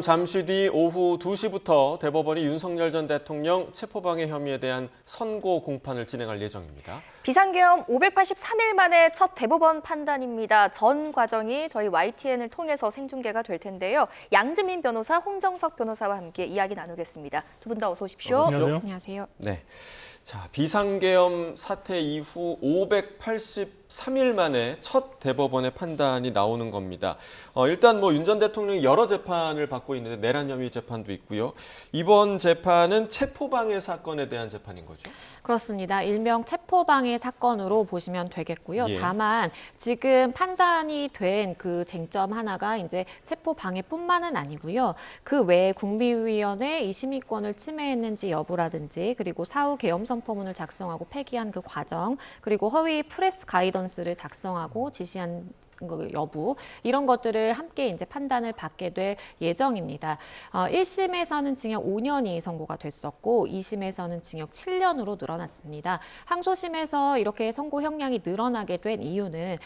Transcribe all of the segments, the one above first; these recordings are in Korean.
잠시 뒤 오후 2시부터 대법원이 윤석열 전 대통령 체포방해 혐의에 대한 선고 공판을 진행할 예정입니다. 비상계엄 583일 만에 첫 대법원 판단입니다. 전 과정이 저희 YTN을 통해서 생중계가 될 텐데요. 양지민 변호사, 홍정석 변호사와 함께 이야기 나누겠습니다. 두 분 다 어서 오십시오. 안녕하세요. 안녕하세요. 네. 자, 비상계엄 사태 이후 583일 만에 첫 대법원의 판단이 나오는 겁니다. 일단 윤 전 대통령이 여러 재판을 받고 있는데 내란 혐의 재판도 있고요. 이번 재판은 체포방해 사건에 대한 재판인 거죠? 그렇습니다. 일명 체포방해 사건으로 보시면 되겠고요. 예. 다만 지금 판단이 된 그 쟁점 하나가 이제 체포방해뿐만은 아니고요. 그 외에 국무위원회 이 심의권을 침해했는지 여부라든지 그리고 사후 계엄 선포문을 작성하고 폐기한 그 과정 그리고 허위 프레스 가이던스를 작성하고 지시한 여부 이런 것들을 함께 이제 판단을 받게 될 예정입니다. 1심에서는 징역 5년이 선고가 됐었고 2심에서는 징역 7년으로 늘어났습니다. 항소심에서 이렇게 선고 형량이 늘어나게 된 이유는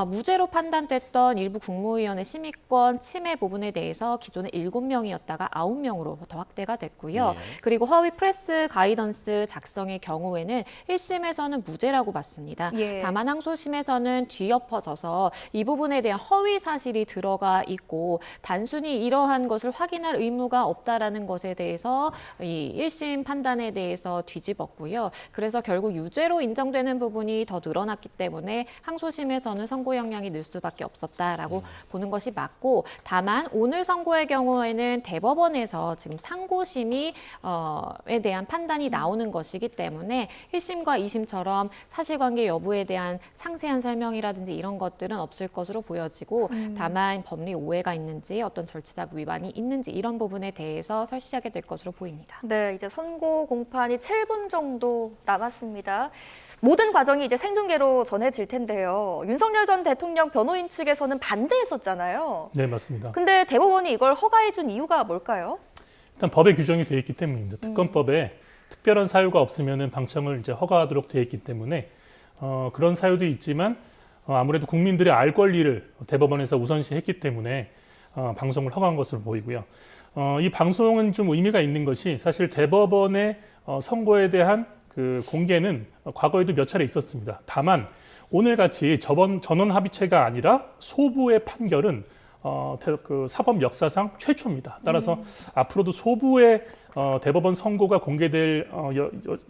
무죄로 판단됐던 일부 국무위원회 심의권 침해 부분에 대해서 기존에 7명이었다가 9명으로 더 확대가 됐고요. 네. 그리고 허위 프레스 가이던스 작성의 경우에는 1심에서는 무죄라고 봤습니다. 예. 다만 항소심에서는 뒤엎어져서 이 부분에 대한 허위 사실이 들어가 있고 단순히 이러한 것을 확인할 의무가 없다라는 것에 대해서 이 1심 판단에 대해서 뒤집었고요. 그래서 결국 유죄로 인정되는 부분이 더 늘어났기 때문에 항소심에서는 선고 형량이 늘 수밖에 없었다라고 보는 것이 맞고 다만 오늘 선고의 경우에는 대법원에서 지금 상고심의에 대한 판단이 나오는 것이기 때문에 1심과 2심처럼 사실관계 여부에 대한 상세한 설명이라든지 이런 것들은 없을 것으로 보여지고 다만 법리 오해가 있는지 어떤 절차적 위반이 있는지 이런 부분에 대해서 설시하게 될 것으로 보입니다. 네, 이제 선고 공판이 7분 정도 남았습니다. 모든 과정이 이제 생중계로 전해질 텐데요. 윤석열 전 대통령 변호인 측에서는 반대했었잖아요. 네, 맞습니다. 근데 대법원이 이걸 허가해준 이유가 뭘까요? 일단 법에 규정이 되어 있기 때문입니다. 특검법에 특별한 사유가 없으면은 방청을 이제 허가하도록 되어 있기 때문에 그런 사유도 있지만 아무래도 국민들의 알 권리를 대법원에서 우선시했기 때문에 방송을 허가한 것으로 보이고요. 이 방송은 좀 의미가 있는 것이 사실 대법원의 선고에 대한 그 공개는 과거에도 몇 차례 있었습니다. 다만 오늘같이 전원 합의체가 아니라 소부의 판결은 그 사법 역사상 최초입니다. 따라서 앞으로도 소부의 대법원 선고가 공개될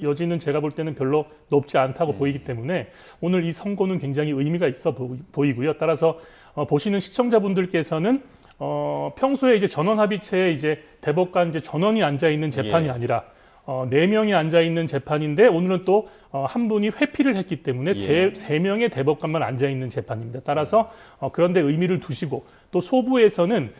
여지는 제가 볼 때는 별로 높지 않다고 보이기 때문에 오늘 이 선고는 굉장히 의미가 있어 보이고요. 따라서 보시는 시청자분들께서는 평소에 이제 전원 합의체에 이제 대법관 이제 전원이 앉아 있는 재판이 아니라 4명이 앉아 있는 재판인데 오늘은 또 한 분이 회피를 했기 때문에 세 명의 대법관만 앉아 있는 재판입니다. 따라서 그런데 의미를 두시고 또 소부에서는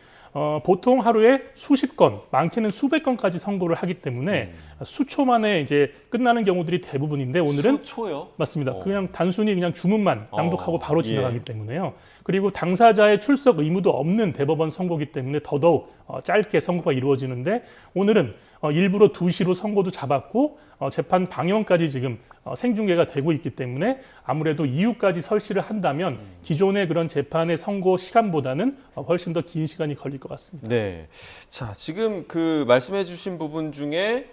보통 하루에 수십 건, 많게는 수백 건까지 선고를 하기 때문에 수초 만에 이제 끝나는 경우들이 대부분인데 오늘은 수초요? 맞습니다. 그냥 단순히 그냥 주문만 낭독하고 바로 지나가기 예. 때문에요. 그리고 당사자의 출석 의무도 없는 대법원 선고기 때문에 더더욱 짧게 선고가 이루어지는데 오늘은 일부러 2시로 선고도 잡았고 재판 방영까지 지금 생중계가 되고 있기 때문에 아무래도 이유까지 설시를 한다면 기존의 그런 재판의 선고 시간보다는 훨씬 더 긴 시간이 걸릴 것 같습니다. 네. 자, 지금 그 말씀해 주신 부분 중에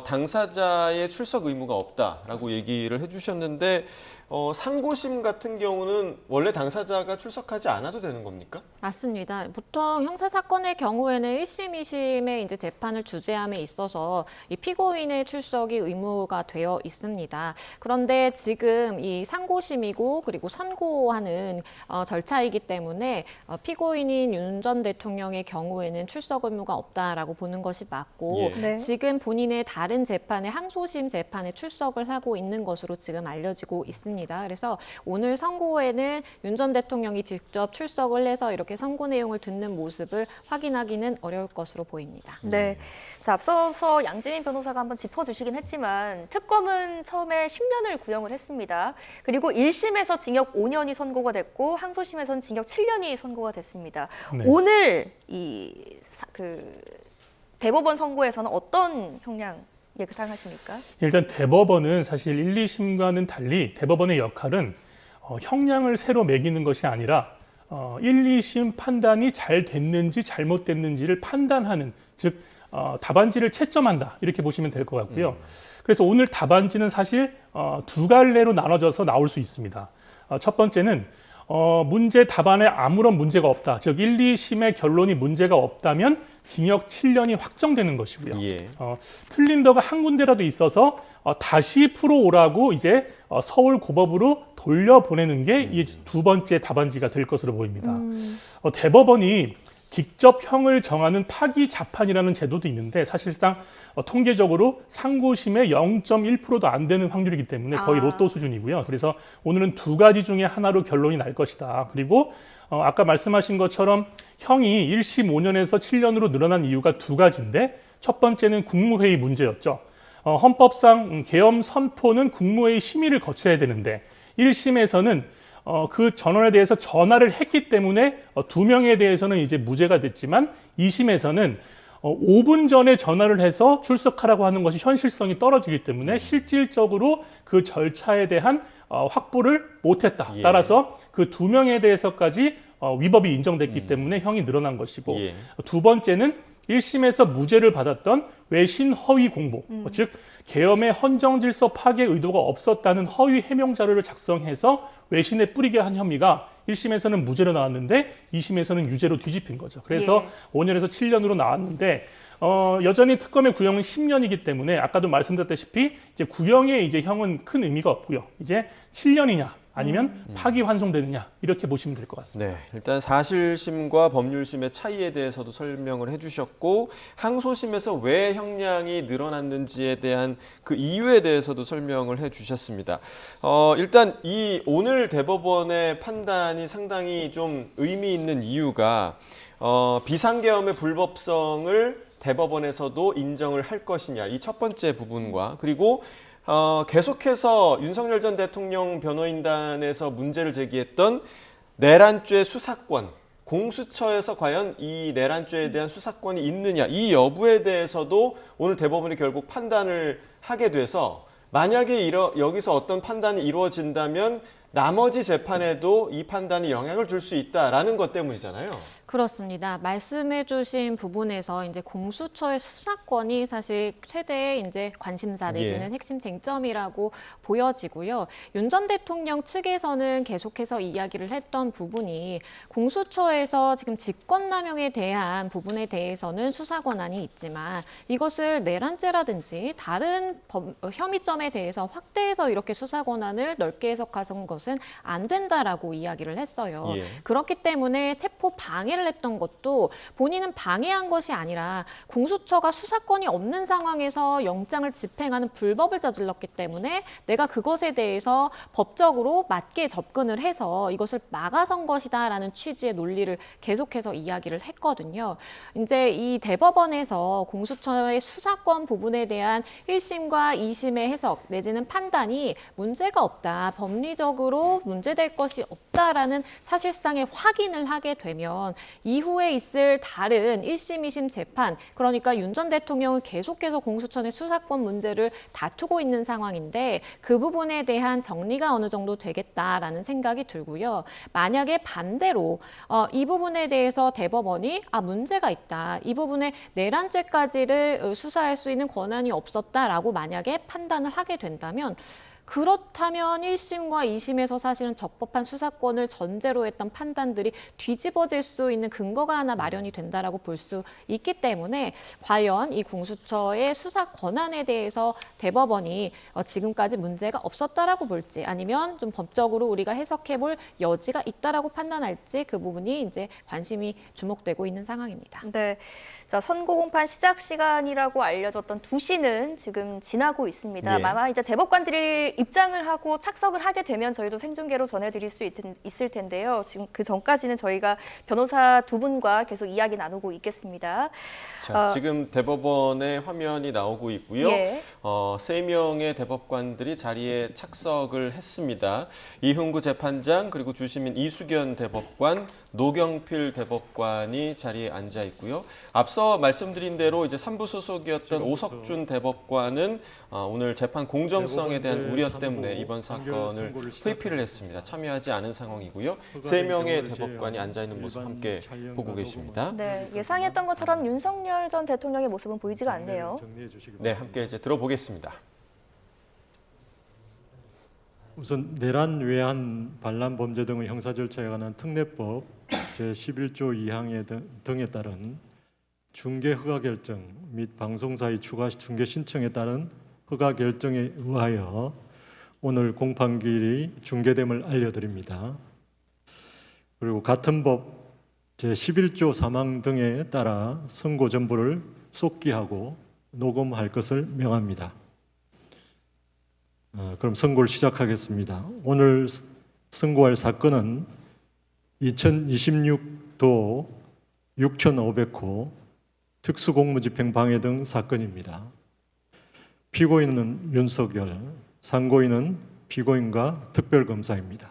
당사자의 출석 의무가 없다라고 얘기를 해주셨는데 상고심 같은 경우는 원래 당사자가 출석하지 않아도 되는 겁니까? 맞습니다. 보통 형사 사건의 경우에는 1심, 2심의 이제 재판을 주재함에 있어서 이 피고인의 출석이 의무가 되어 있습니다. 그런데 지금 이 상고심이고 그리고 선고하는 절차이기 때문에 피고인인 윤 전 대통령의 경우에는 출석 의무가 없다라고 보는 것이 맞고 예. 네. 지금 본인의 다른 재판에 항소심 재판에 출석을 하고 있는 것으로 지금 알려지고 있습니다. 그래서 오늘 선고에는 윤 전 대통령이 직접 출석을 해서 이렇게 선고 내용을 듣는 모습을 확인하기는 어려울 것으로 보입니다. 네. 자, 앞서서 양지민 변호사가 한번 짚어주시긴 했지만 특검은 처음에 10년을 구형을 했습니다. 그리고 1심에서 징역 5년이 선고가 됐고 항소심에서는 징역 7년이 선고가 됐습니다. 네. 오늘 대법원 선고에서는 어떤 형량 예상하십니까? 일단 대법원은 사실 1, 2심과는 달리 대법원의 역할은 형량을 새로 매기는 것이 아니라 1, 2심 판단이 잘 됐는지 잘못됐는지를 판단하는, 즉 답안지를 채점한다 이렇게 보시면 될 것 같고요. 그래서 오늘 답안지는 사실 두 갈래로 나눠져서 나올 수 있습니다. 첫 번째는 문제 답안에 아무런 문제가 없다. 즉 1, 2심의 결론이 문제가 없다면 징역 7년이 확정되는 것이고요. 예. 틀린 데가 한 군데라도 있어서 다시 풀어오라고 이제 서울 고법으로 돌려보내는 게 이 두 번째 답안지가 될 것으로 보입니다. 대법원이 직접 형을 정하는 파기 자판이라는 제도도 있는데 사실상 통계적으로 상고심의 0.1%도 안 되는 확률이기 때문에 거의 로또 수준이고요. 그래서 오늘은 두 가지 중에 하나로 결론이 날 것이다. 그리고 아까 말씀하신 것처럼 형이 1심 5년에서 7년으로 늘어난 이유가 두 가지인데 첫 번째는 국무회의 문제였죠. 헌법상 계엄 선포는 국무회의 심의를 거쳐야 되는데 1심에서는 그 전원에 대해서 전화를 했기 때문에 두 명에 대해서는 이제 무죄가 됐지만 2심에서는 5분 전에 전화를 해서 출석하라고 하는 것이 현실성이 떨어지기 때문에 실질적으로 그 절차에 대한 확보를 못했다. 예. 따라서 그 두 명에 대해서까지 위법이 인정됐기 때문에 형이 늘어난 것이고 예. 두 번째는 1심에서 무죄를 받았던 외신 허위 공보, 즉 계엄의 헌정질서 파괴 의도가 없었다는 허위 해명 자료를 작성해서 외신에 뿌리게 한 혐의가 1심에서는 무죄로 나왔는데 2심에서는 유죄로 뒤집힌 거죠. 그래서 5년에서 7년으로 나왔는데 여전히 특검의 구형은 10년이기 때문에 아까도 말씀드렸다시피 이제 구형의 이제 형은 큰 의미가 없고요. 이제 7년이냐 아니면 파기환송되느냐 이렇게 보시면 될 것 같습니다. 네, 일단 사실심과 법률심의 차이에 대해서도 설명을 해주셨고 항소심에서 왜 형량이 늘어났는지에 대한 그 이유에 대해서도 설명을 해주셨습니다. 일단 이 오늘 대법원의 판단이 상당히 좀 의미 있는 이유가 비상계엄의 불법성을 대법원에서도 인정을 할 것이냐 이 첫 번째 부분과 그리고 계속해서 윤석열 전 대통령 변호인단에서 문제를 제기했던 내란죄 수사권, 공수처에서 과연 이 내란죄에 대한 수사권이 있느냐 이 여부에 대해서도 오늘 대법원이 결국 판단을 하게 돼서 만약에 여기서 어떤 판단이 이루어진다면 나머지 재판에도 이 판단이 영향을 줄 수 있다라는 것 때문이잖아요. 그렇습니다. 말씀해주신 부분에서 이제 공수처의 수사권이 사실 최대의 이제 관심사 내지는 핵심 쟁점이라고 보여지고요. 윤 전 대통령 측에서는 계속해서 이야기를 했던 부분이 공수처에서 지금 직권남용에 대한 부분에 대해서는 수사 권한이 있지만 이것을 내란죄라든지 다른 혐의점에 대해서 확대해서 이렇게 수사 권한을 넓게 해석하는 것은 안 된다라고 이야기를 했어요. 그렇기 때문에 체포 방해를 했던 것도 본인은 방해한 것이 아니라 공수처가 수사권이 없는 상황에서 영장을 집행하는 불법을 저질렀기 때문에 내가 그것에 대해서 법적으로 맞게 접근을 해서 이것을 막아선 것이다라는 취지의 논리를 계속해서 이야기를 했거든요. 이제 이 대법원에서 공수처의 수사권 부분에 대한 1심과 2심의 해석 내지는 판단이 문제가 없다. 법리적으로 문제될 것이 없다라는 사실상의 확인을 하게 되면 이후에 있을 다른 1심, 2심 재판, 그러니까 윤 전 대통령은 계속해서 공수처의 수사권 문제를 다투고 있는 상황인데 그 부분에 대한 정리가 어느 정도 되겠다라는 생각이 들고요. 만약에 반대로 이 부분에 대해서 대법원이 문제가 있다. 이 부분에 내란죄까지를 수사할 수 있는 권한이 없었다라고 만약에 판단을 하게 된다면 그렇다면 1심과 2심에서 사실은 적법한 수사권을 전제로 했던 판단들이 뒤집어질 수 있는 근거가 하나 마련이 된다라고 볼 수 있기 때문에 과연 이 공수처의 수사 권한에 대해서 대법원이 지금까지 문제가 없었다라고 볼지 아니면 좀 법적으로 우리가 해석해 볼 여지가 있다라고 판단할지 그 부분이 이제 관심이 주목되고 있는 상황입니다. 네. 자, 선고 공판 시작 시간이라고 알려졌던 2시는 지금 지나고 있습니다. 아마 이제 대법관들이 입장을 하고 착석을 하게 되면 저희도 생중계로 전해드릴 수 있을 텐데요. 지금 그 전까지는 저희가 변호사 두 분과 계속 이야기 나누고 있겠습니다. 자, 지금 대법원의 화면이 나오고 있고요. 3명의 대법관들이 자리에 착석을 했습니다. 이흥구 재판장 그리고 주심인 이수견 대법관, 노경필 대법관이 자리에 앉아 있고요. 앞서 말씀드린 대로 이제 3부 소속이었던 오석준 대법관은 오늘 재판 공정성에 대한 우려 우려 때문에 이번 사건을 회피를 했습니다. 참여하지 않은 상황이고요. 3명의 대법관이 앉아 있는 모습 함께 보고 계십니다. 네, 예상했던 것처럼 윤석열 전 대통령의 모습은 보이지가 않네요. 네, 함께 이제 들어보겠습니다. 우선 내란, 외환, 반란 범죄 등의 형사 절차에 관한 특례법 제11조 2항 등에 따른 중개 허가 결정 및 방송사의 추가 중개 신청에 따른 허가 결정에 의하여 오늘 공판기일이 중개됨을 알려드립니다. 그리고 같은 법 제11조 3항 등에 따라 선고 전부를 속기하고 녹음할 것을 명합니다. 그럼 선고를 시작하겠습니다. 오늘 선고할 사건은 2026도 6,500호 특수공무집행 방해 등 사건입니다. 피고인은 윤석열, 상고인은 피고인과 특별검사입니다.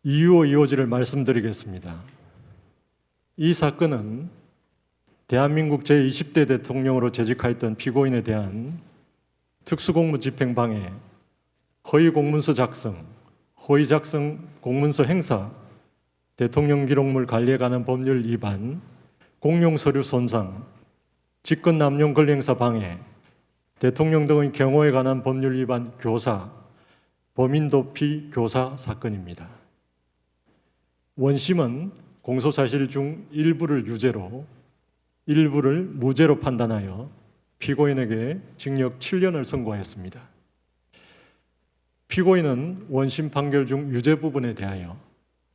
이유 이호지를 말씀드리겠습니다. 이 사건은 대한민국 제20대 대통령으로 재직하였던 피고인에 대한 특수공무집행 방해, 허위 공문서 작성, 허위 작성 공문서 행사, 대통령 기록물 관리에 관한 법률 위반, 공용 서류 손상, 직권 남용 권리 행사 방해, 대통령 등의 경호에 관한 법률 위반 교사, 범인 도피 교사 사건입니다. 원심은 공소사실 중 일부를 유죄로, 일부를 무죄로 판단하여 피고인에게 징역 7년을 선고하였습니다. 피고인은 원심 판결 중 유죄 부분에 대하여,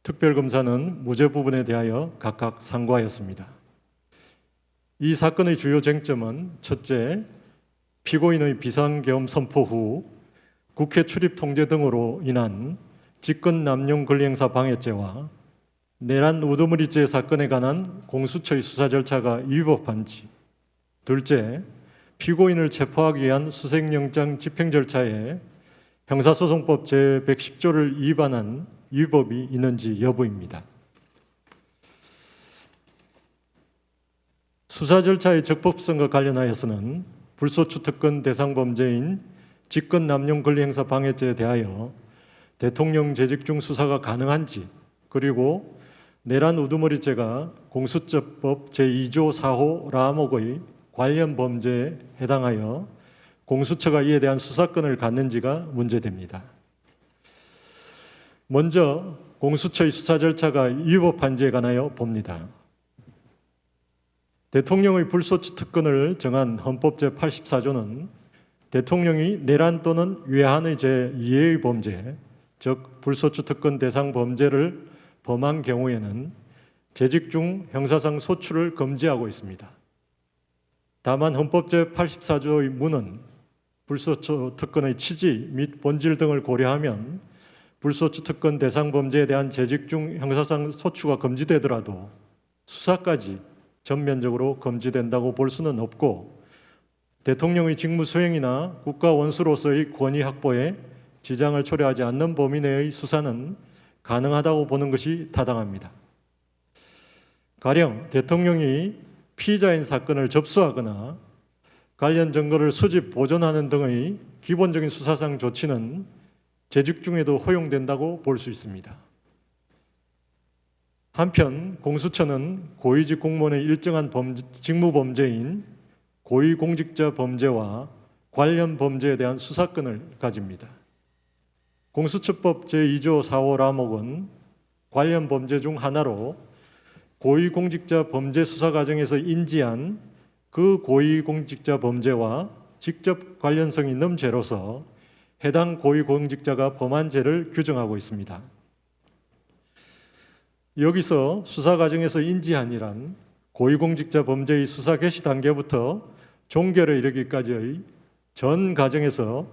특별검사는 무죄 부분에 대하여 각각 상고하였습니다. 이 사건의 주요 쟁점은 첫째, 피고인의 비상계엄 선포 후 국회 출입 통제 등으로 인한 직권 남용 권리행사 방해죄와 내란 우두머리죄 사건에 관한 공수처의 수사 절차가 위법한지, 둘째, 피고인을 체포하기 위한 수색영장 집행 절차에 형사소송법 제110조를 위반한 위법이 있는지 여부입니다. 수사 절차의 적법성과 관련하여서는 불소추 특권 대상 범죄인 직권 남용 권리 행사 방해죄에 대하여 대통령 재직 중 수사가 가능한지, 그리고 내란 우두머리죄가 공수처법 제2조 4호 라목의 관련 범죄에 해당하여 공수처가 이에 대한 수사권을 갖는지가 문제됩니다. 먼저 공수처의 수사 절차가 위법한지에 관하여 봅니다. 대통령의 불소추 특권을 정한 헌법 제84조는 대통령이 내란 또는 외환의 제2의 범죄, 즉 불소추 특권 대상 범죄를 범한 경우에는 재직 중 형사상 소추를 금지하고 있습니다. 다만 헌법 제84조의 문은 불소추 특권의 취지 및 본질 등을 고려하면 불소추 특권 대상 범죄에 대한 재직 중 형사상 소추가 금지되더라도 수사까지 전면적으로 금지된다고 볼 수는 없고, 대통령의 직무 수행이나 국가 원수로서의 권위 확보에 지장을 초래하지 않는 범위 내의 수사는 가능하다고 보는 것이 타당합니다. 가령 대통령이 피의자인 사건을 접수하거나 관련 증거를 수집, 보존하는 등의 기본적인 수사상 조치는 재직 중에도 허용된다고 볼 수 있습니다. 한편 공수처는 고위직 공무원의 일정한 직무 범죄인 고위공직자 범죄와 관련 범죄에 대한 수사권을 가집니다. 공수처법 제2조 4호 라목은 관련 범죄 중 하나로 고위공직자 범죄 수사 과정에서 인지한 그 고위공직자 범죄와 직접 관련성이 있는 죄로서 해당 고위공직자가 범한 죄를 규정하고 있습니다. 여기서 수사 과정에서 인지한이란 고위공직자 범죄의 수사 개시 단계부터 종결에 이르기까지의 전 과정에서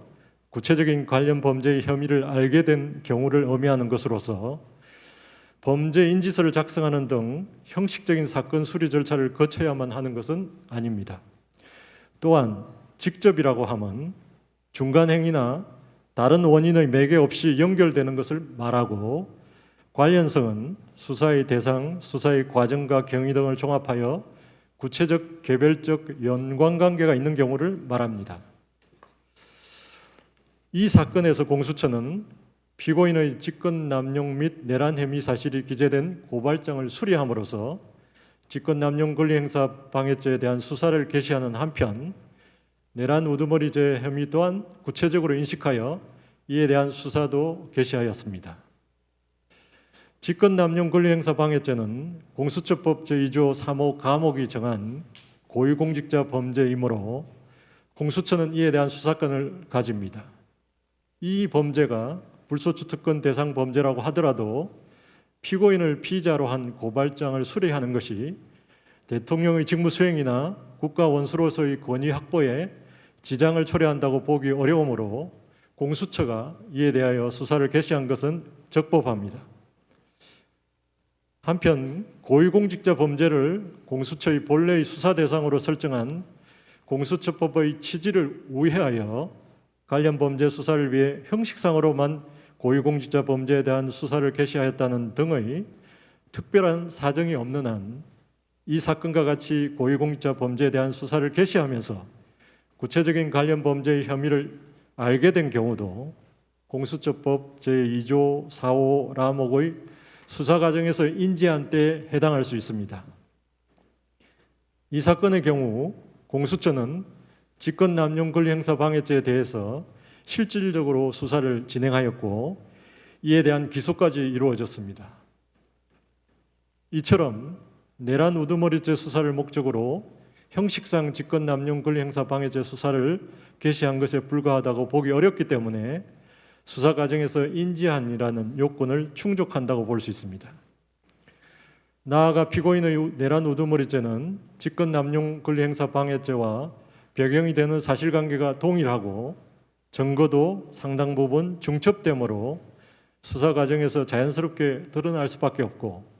구체적인 관련 범죄의 혐의를 알게 된 경우를 의미하는 것으로서 범죄 인지서를 작성하는 등 형식적인 사건 수리 절차를 거쳐야만 하는 것은 아닙니다. 또한 직접이라고 하면 중간 행위나 다른 원인의 매개 없이 연결되는 것을 말하고, 관련성은 수사의 대상, 수사의 과정과 경위 등을 종합하여 구체적 개별적 연관관계가 있는 경우를 말합니다. 이 사건에서 공수처는 피고인의 직권남용 및 내란 혐의 사실이 기재된 고발장을 수리함으로써 직권남용 권리행사 방해죄에 대한 수사를 개시하는 한편 내란 우두머리죄 혐의 또한 구체적으로 인식하여 이에 대한 수사도 개시하였습니다. 직권남용 권리행사 방해죄는 공수처법 제2조 3호 가목이 정한 고위공직자 범죄이므로 공수처는 이에 대한 수사권을 가집니다. 이 범죄가 불소추 특권 대상 범죄라고 하더라도 피고인을 피의자로 한 고발장을 수리하는 것이 대통령의 직무 수행이나 국가 원수로서의 권위 확보에 지장을 초래한다고 보기 어려우므로 공수처가 이에 대하여 수사를 개시한 것은 적법합니다. 한편 고위공직자 범죄를 공수처의 본래의 수사 대상으로 설정한 공수처법의 취지를 우회하여 관련 범죄 수사를 위해 형식상으로만 고위공직자 범죄에 대한 수사를 개시하였다는 등의 특별한 사정이 없는 한 이 사건과 같이 고위공직자 범죄에 대한 수사를 개시하면서 구체적인 관련 범죄의 혐의를 알게 된 경우도 공수처법 제2조 4호 라목의 수사 과정에서 인지한 때에 해당할 수 있습니다. 이 사건의 경우 공수처는 직권남용 권리행사 방해죄에 대해서 실질적으로 수사를 진행하였고 이에 대한 기소까지 이루어졌습니다. 이처럼 내란 우두머리죄 수사를 목적으로 형식상 직권남용 권리행사 방해죄 수사를 개시한 것에 불과하다고 보기 어렵기 때문에 수사 과정에서 인지한이라는 요건을 충족한다고 볼 수 있습니다. 나아가 피고인의 내란 우두머리죄는 직권남용 권리행사 방해죄와 배경이 되는 사실관계가 동일하고 증거도 상당 부분 중첩되므로 수사 과정에서 자연스럽게 드러날 수밖에 없고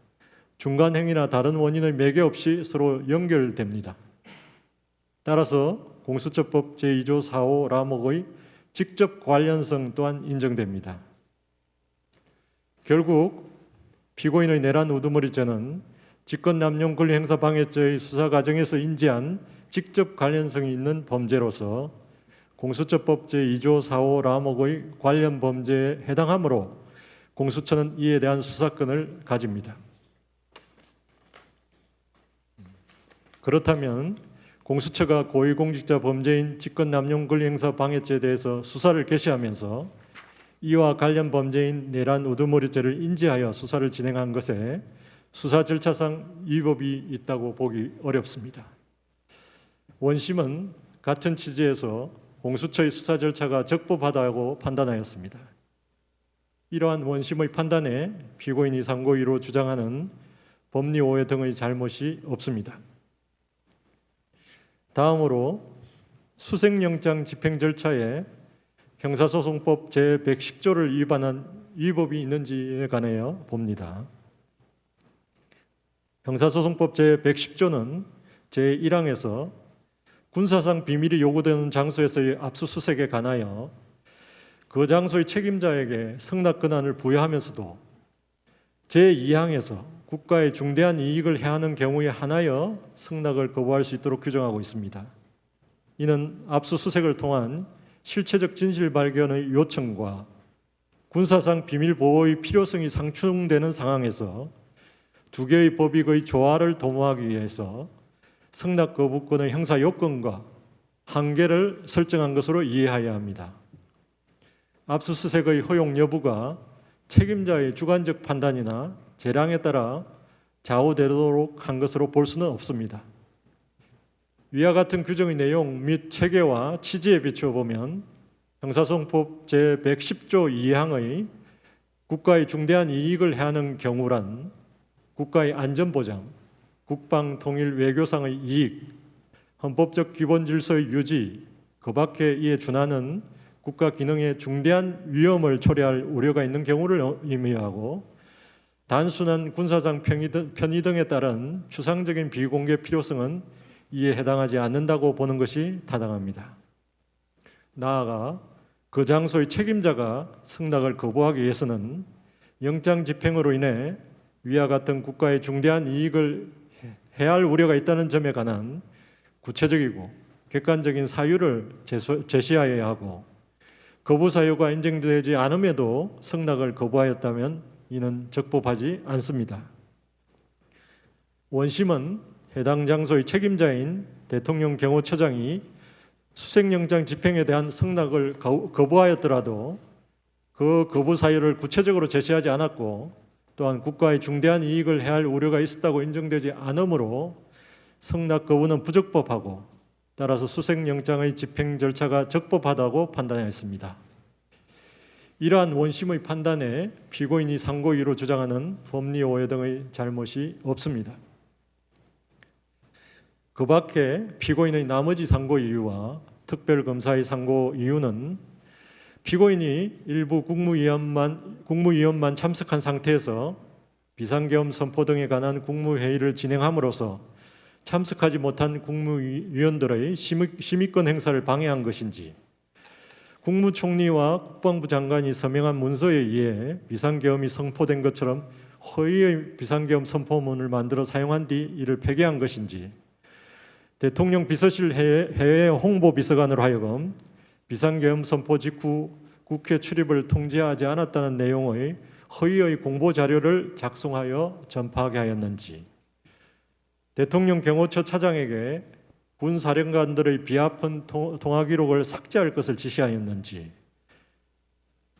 중간 행위나 다른 원인의 매개 없이 서로 연결됩니다. 따라서 공수처법 제2조 4호 라목의 직접 관련성 또한 인정됩니다. 결국 피고인의 내란 우두머리죄는 직권남용 권리행사 방해죄의 수사 과정에서 인지한 직접 관련성이 있는 범죄로서 공수처법 제2조 4호 라목의 관련 범죄에 해당하므로 공수처는 이에 대한 수사권을 가집니다. 그렇다면 공수처가 고위공직자 범죄인 직권남용 권리행사 방해죄에 대해서 수사를 개시하면서 이와 관련 범죄인 내란 우두머리죄를 인지하여 수사를 진행한 것에 수사 절차상 위법이 있다고 보기 어렵습니다. 원심은 같은 취지에서 공수처의 수사 절차가 적법하다고 판단하였습니다. 이러한 원심의 판단에 피고인이 상고위로 주장하는 법리 오해 등의 잘못이 없습니다. 다음으로 수색영장 집행 절차에 형사소송법 제110조를 위반한 위법이 있는지에 관하여 봅니다. 형사소송법 제110조는 제1항에서 군사상 비밀이 요구되는 장소에서의 압수수색에 관하여 그 장소의 책임자에게 승낙 권한을 부여하면서도 제2항에서 국가의 중대한 이익을 해하는 경우에 한하여 승낙을 거부할 수 있도록 규정하고 있습니다. 이는 압수수색을 통한 실체적 진실 발견의 요청과 군사상 비밀 보호의 필요성이 상충되는 상황에서 두 개의 법익의 조화를 도모하기 위해서 승낙 거부권의 형사 요건과 한계를 설정한 것으로 이해해야 합니다. 압수수색의 허용 여부가 책임자의 주관적 판단이나 재량에 따라 좌우되도록 한 것으로 볼 수는 없습니다. 위와 같은 규정의 내용 및 체계와 취지에 비추어 보면 형사소송법 제110조 2항의 국가의 중대한 이익을 해하는 경우란 국가의 안전보장, 국방통일 외교상의 이익, 헌법적 기본질서의 유지, 그 밖에 이에 준하는 국가 기능에 중대한 위험을 초래할 우려가 있는 경우를 의미하고 단순한 군사상 편의 등에 따른 추상적인 비공개 필요성은 이에 해당하지 않는다고 보는 것이 타당합니다. 나아가 그 장소의 책임자가 승낙을 거부하기 위해서는 영장 집행으로 인해 위와 같은 국가의 중대한 이익을 해할 우려가 있다는 점에 관한 구체적이고 객관적인 사유를 제시하여야 하고 거부 사유가 인정되지 않음에도 승낙을 거부하였다면 이는 적법하지 않습니다. 원심은 해당 장소의 책임자인 대통령 경호처장이 수색영장 집행에 대한 승낙을 거부하였더라도 그 거부 사유를 구체적으로 제시하지 않았고 또한 국가의 중대한 이익을 해할 우려가 있었다고 인정되지 않으므로 승낙 거부는 부적법하고 따라서 수색영장의 집행 절차가 적법하다고 판단하였습니다. 이러한 원심의 판단에 피고인이 상고 이유로 주장하는 법리 오해 등의 잘못이 없습니다. 그 밖에 피고인의 나머지 상고 이유와 특별검사의 상고 이유는 피고인이 일부 국무위원만 참석한 상태에서 비상계엄 선포 등에 관한 국무회의를 진행함으로써 참석하지 못한 국무위원들의 심의권 행사를 방해한 것인지, 국무총리와 국방부 장관이 서명한 문서에 의해 비상계엄이 선포된 것처럼 허위의 비상계엄 선포문을 만들어 사용한 뒤 이를 폐기한 것인지, 대통령 비서실 해외 홍보비서관으로 하여금 비상계엄 선포 직후 국회 출입을 통지하지 않았다는 내용의 허위의 공보 자료를 작성하여 전파하게 하였는지, 대통령 경호처 차장에게 군 사령관들의 비아픈 통화 기록을 삭제할 것을 지시하였는지,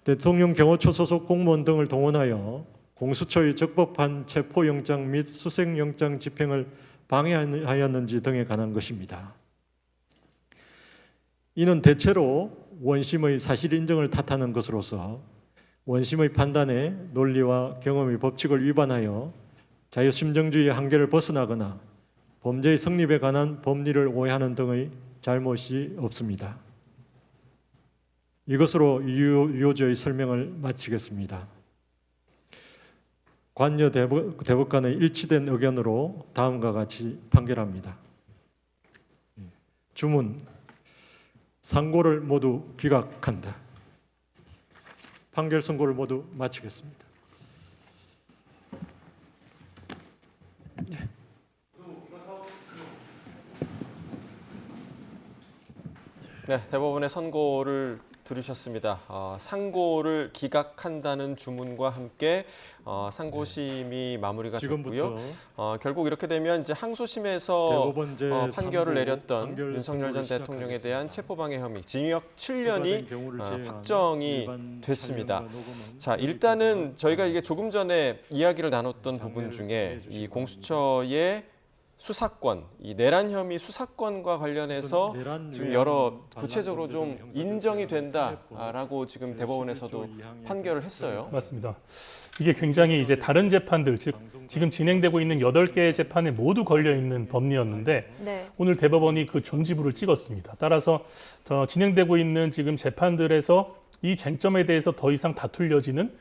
대통령 경호처 소속 공무원 등을 동원하여 공수처의 적법한 체포영장 및 수색영장 집행을 방해하였는지 등에 관한 것입니다. 이는 대체로 원심의 사실 인정을 탓하는 것으로서 원심의 판단에 논리와 경험의 법칙을 위반하여 자유심정주의의 한계를 벗어나거나 범죄의 성립에 관한 법리를 오해하는 등의 잘못이 없습니다. 이것으로 유효죄의 설명을 마치겠습니다. 관여 대법관의 일치된 의견으로 다음과 같이 판결합니다. 주문, 상고를 모두 기각한다. 판결 선고를 모두 마치겠습니다. 네, 대법원의 선고를 들으셨습니다. 상고를 기각한다는 주문과 함께 상고심이 마무리가 됐고요. 결국 이렇게 되면 이제 항소심에서 판결을 내렸던 윤석열 전 대통령에 대한 체포방해 혐의 징역 7년이 확정이 됐습니다. 자, 일단은 저희가 이게 조금 전에 이야기를 나눴던 부분 중에 이 공수처의 수사권, 이 내란 혐의 수사권과 관련해서 지금 여러 구체적으로 좀 인정이 된다라고 지금 대법원에서도 판결을 했어요. 맞습니다. 이게 굉장히 이제 다른 재판들, 즉 지금 진행되고 있는 8개의 재판에 모두 걸려 있는 법리였는데 네. 오늘 대법원이 그 종지부를 찍었습니다. 따라서 진행되고 있는 지금 재판들에서 이 쟁점에 대해서 더 이상 다툴 여지는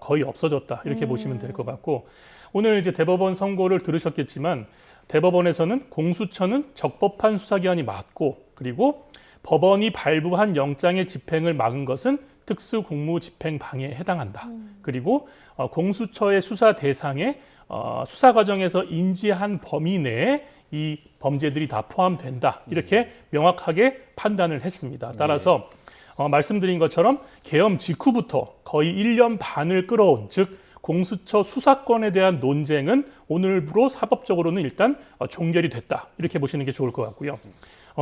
거의 없어졌다 이렇게 보시면 될 것 같고, 오늘 이제 대법원 선고를 들으셨겠지만 대법원에서는 공수처는 적법한 수사기관이 맞고, 그리고 법원이 발부한 영장의 집행을 막은 것은 특수공무집행 방해에 해당한다. 그리고 공수처의 수사 대상에 수사 과정에서 인지한 범위 내에 이 범죄들이 다 포함된다. 이렇게 명확하게 판단을 했습니다. 따라서 말씀드린 것처럼 계엄 직후부터 거의 1년 반을 끌어온, 즉 공수처 수사권에 대한 논쟁은 오늘부로 사법적으로는 일단 종결이 됐다. 이렇게 보시는 게 좋을 것 같고요.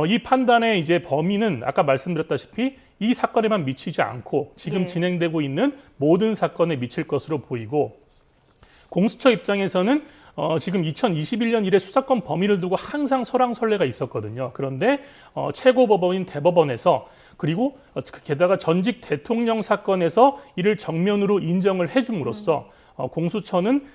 이 판단의 이제 범위는 아까 말씀드렸다시피 이 사건에만 미치지 않고 지금 진행되고 있는 모든 사건에 미칠 것으로 보이고, 공수처 입장에서는 지금 2021년 이래 수사권 범위를 두고 항상 설왕설래가 있었거든요. 그런데 최고법원인 대법원에서, 그리고 게다가 전직 대통령 사건에서 이를 정면으로 인정을 해줌으로써 공수처는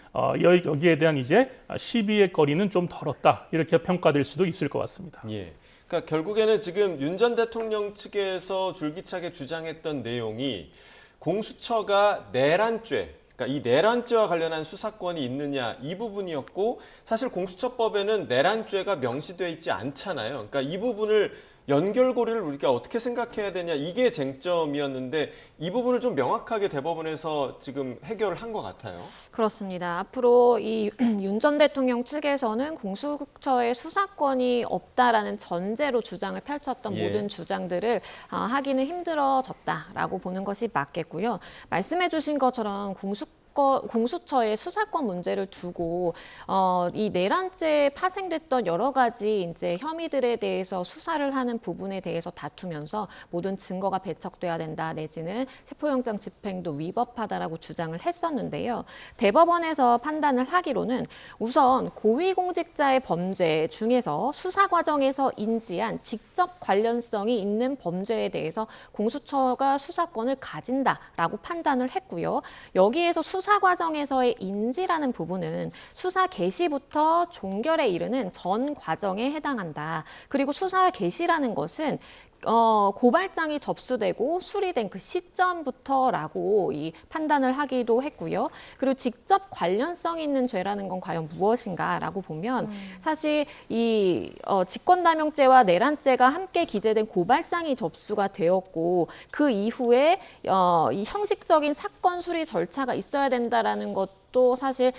여기에 대한 이제 시비의 거리는 좀 덜었다, 이렇게 평가될 수도 있을 것 같습니다. 예. 그러니까 결국에는 지금 윤 전 대통령 측에서 줄기차게 주장했던 내용이 공수처가 내란죄, 그러니까 이 내란죄와 관련한 수사권이 있느냐, 이 부분이었고, 사실 공수처법에는 내란죄가 명시되어 있지 않잖아요. 그러니까 이 부분을 연결고리를 우리가 어떻게 생각해야 되냐 이게 쟁점이었는데 이 부분을 좀 명확하게 대법원에서 지금 해결을 한 것 같아요. 그렇습니다. 앞으로 이 윤 전 대통령 측에서는 공수처의 수사권이 없다라는 전제로 주장을 펼쳤던 예. 모든 주장들을 하기는 힘들어졌다라고 보는 것이 맞겠고요. 말씀해 주신 것처럼 공수처의 수사권 문제를 두고 이 내란죄에 파생됐던 여러 가지 이제 혐의들에 대해서 수사를 하는 부분에 대해서 다투면서 모든 증거가 배척돼야 된다 내지는 체포영장 집행도 위법하다라고 주장을 했었는데요. 대법원에서 판단을 하기로는 우선 고위공직자의 범죄 중에서 수사 과정에서 인지한 직접 관련성이 있는 범죄에 대해서 공수처가 수사권을 가진다라고 판단을 했고요. 여기에서 수사 과정에서의 인지라는 부분은 수사 개시부터 종결에 이르는 전 과정에 해당한다. 그리고 수사 개시라는 것은 고발장이 접수되고 수리된 그 시점부터라고 이 판단을 하기도 했고요. 그리고 직접 관련성 있는 죄라는 건 과연 무엇인가라고 보면 사실 이 직권남용죄와 내란죄가 함께 기재된 고발장이 접수가 되었고 그 이후에 이 형식적인 사건 수리 절차가 있어야 된다라는 것도 사실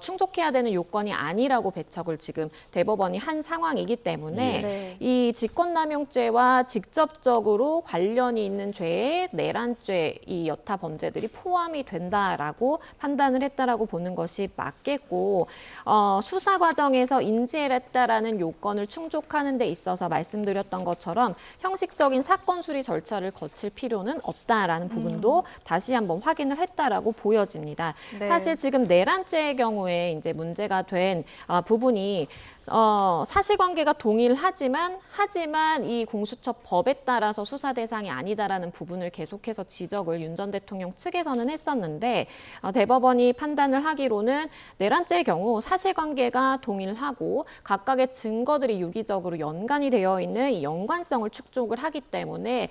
충족해야 되는 요건이 아니라고 배척을 지금 대법원이 한 상황이기 때문에 네. 이 직권남용죄와 직접적으로 관련이 있는 죄에 내란죄 이 여타 범죄들이 포함이 된다라고 판단을 했다라고 보는 것이 맞겠고 수사 과정에서 인지했다라는 요건을 충족하는 데 있어서 말씀드렸던 것처럼 형식적인 사건 수리 절차를 거칠 필요는 없다라는 부분도 다시 한번 확인을 했다라고 보여집니다. 네. 사실 지금 내란죄의 경우에 이제 문제가 된 부분이 사실관계가 동일하지만 이 공수처 법에 따라서 수사 대상이 아니다라는 부분을 계속해서 지적을 윤 전 대통령 측에서는 했었는데 대법원이 판단을 하기로는 내란죄의 경우 사실관계가 동일하고 각각의 증거들이 유기적으로 연관이 되어 있는 이 연관성을 축적을 하기 때문에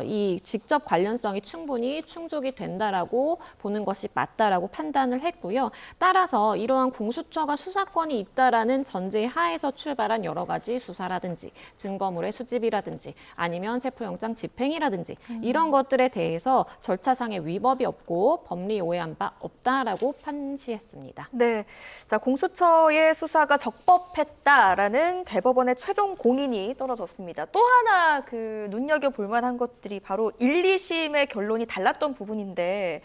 이 직접 관련성이 충분히 충족이 된다라고 보는 것이 맞다라고 판단을 했고요. 따라서 이러한 공수처가 수사권이 있다라는 전제 하에서 출발한 여러 가지 수사라든지 증거물의 수집이라든지 아니면 체포영장 집행이라든지 이런 것들에 대해서 절차상의 위법이 없고 법리 오해한 바 없다라고 판시했습니다. 네, 자 공수처의 수사가 적법했다라는 대법원의 최종 공인이 떨어졌습니다. 또 하나 그 눈여겨 볼 만한 것들이 바로 1, 2심의 결론이 달랐던 부분인데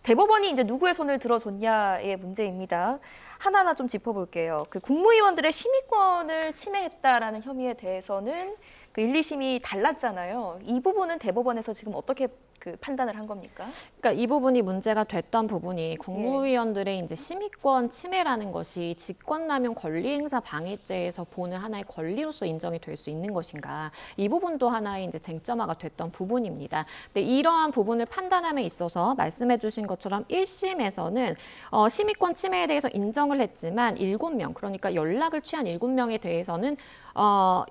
대법원이 이제 누구의 손을 들어줬냐의 문제입니다. 하나하나 좀 짚어볼게요. 그 국무위원들의 심의권을 침해했다라는 혐의에 대해서는 그 1, 2심이 달랐잖아요. 이 부분은 대법원에서 지금 어떻게 그 판단을 한 겁니까? 그러니까 이 부분이 문제가 됐던 부분이 국무위원들의 이제 심의권 침해라는 것이 직권남용 권리행사 방해죄에서 보는 하나의 권리로서 인정이 될 수 있는 것인가? 이 부분도 하나의 이제 쟁점화가 됐던 부분입니다. 근데 이러한 부분을 판단함에 있어서 말씀해주신 것처럼 1심에서는 심의권 침해에 대해서 인정을 했지만 7명, 그러니까 연락을 취한 7명에 대해서는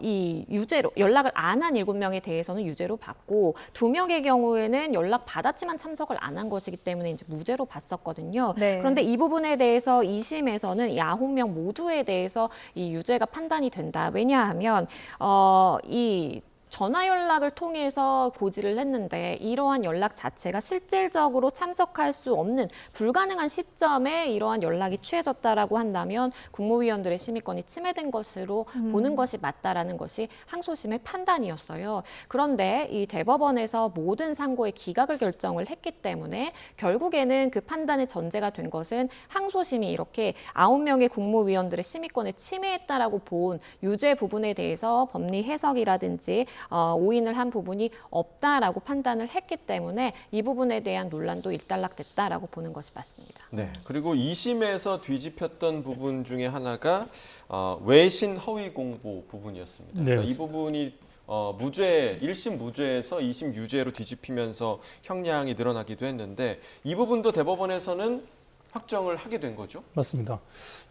이 유죄로 연락을 안 한 7명에 대해서는 유죄로 받고 2명의 경우에는 연락 받았지만 참석을 안 한 것이기 때문에 이제 무죄로 봤었거든요. 네. 그런데 이 부분에 대해서 2심에서는 9명 모두에 대해서 이 유죄가 판단이 된다. 왜냐하면 이 전화 연락을 통해서 고지를 했는데 이러한 연락 자체가 실질적으로 참석할 수 없는 불가능한 시점에 이러한 연락이 취해졌다라고 한다면 국무위원들의 심의권이 침해된 것으로 보는 것이 맞다라는 것이 항소심의 판단이었어요. 그런데 이 대법원에서 모든 상고의 기각을 결정을 했기 때문에 결국에는 그 판단의 전제가 된 것은 항소심이 이렇게 9명의 국무위원들의 심의권을 침해했다라고 본 유죄 부분에 대해서 법리 해석이라든지 오인을 한 부분이 없다라고 판단을 했기 때문에 이 부분에 대한 논란도 일단락됐다라고 보는 것이 맞습니다. 네. 그리고 2심에서 뒤집혔던 부분 중에 하나가 외신 허위 공보 부분이었습니다. 네, 그러니까 이 부분이 무죄 1심 무죄에서 2심 유죄로 뒤집히면서 형량이 늘어나기도 했는데 이 부분도 대법원에서는 확정을 하게 된 거죠? 맞습니다.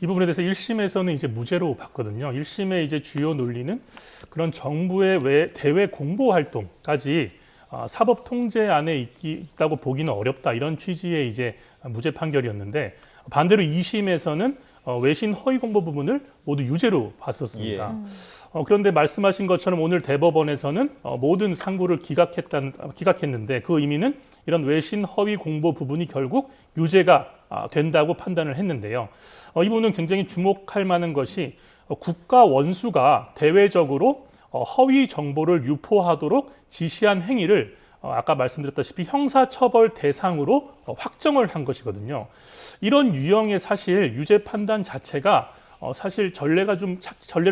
이 부분에 대해서 1심에서는 이제 무죄로 봤거든요. 1심의 이제 주요 논리는 그런 정부의 대외 공보 활동까지 사법 통제 안에 있다고 보기는 어렵다 이런 취지의 이제 무죄 판결이었는데 반대로 2심에서는 외신 허위 공보 부분을 모두 유죄로 봤었습니다. 예. 그런데 말씀하신 것처럼 오늘 대법원에서는 모든 상고를 기각했는데 그 의미는 이런 외신 허위 공보 부분이 결국 유죄가 된다고 판단을 했는데요. 이 부분은 굉장히 주목할 만한 것이 국가 원수가 대외적으로 허위 정보를 유포하도록 지시한 행위를 아까 말씀드렸다시피 형사처벌 대상으로 확정을 한 것이거든요. 이런 유형의 사실 유죄 판단 자체가 사실 전례를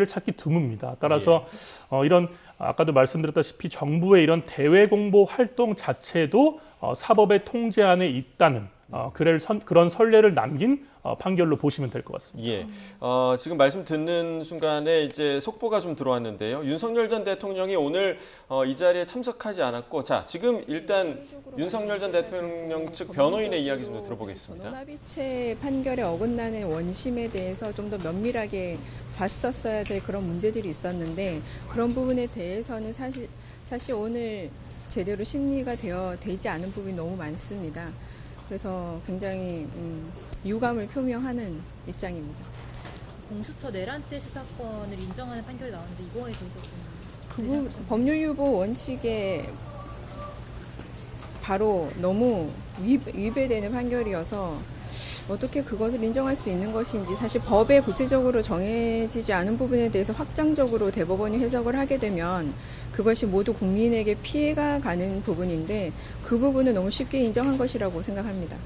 찾기 드뭅니다. 따라서 이런 아까도 말씀드렸다시피 정부의 이런 대외 공보 활동 자체도 사법의 통제 안에 있다는 그런 선례를 남긴 판결로 보시면 될 것 같습니다. 예. 지금 말씀 듣는 순간에 이제 속보가 좀 들어왔는데요. 윤석열 전 대통령이 오늘 이 자리에 참석하지 않았고, 자, 지금 일단 윤석열 전 대통령 측 변호인의 이야기 좀 들어보겠습니다. 전원합의체 판결에 어긋나는 원심에 대해서 좀 더 면밀하게 봤었어야 될 그런 문제들이 있었는데 그런 부분에 대해서는 사실 오늘 제대로 심리가 되지 않은 부분이 너무 많습니다. 그래서 굉장히 유감을 표명하는 입장입니다. 공수처 내란죄 수사권을 인정하는 판결이 나왔는데 이거에 대해서 그 법률 유보 원칙에 바로 너무 위배되는 판결이어서 어떻게 그것을 인정할 수 있는 것인지 사실 법에 구체적으로 정해지지 않은 부분에 대해서 확장적으로 대법원이 해석을 하게 되면 그것이 모두 국민에게 피해가 가는 부분인데 그 부분을 너무 쉽게 인정한 것이라고 생각합니다.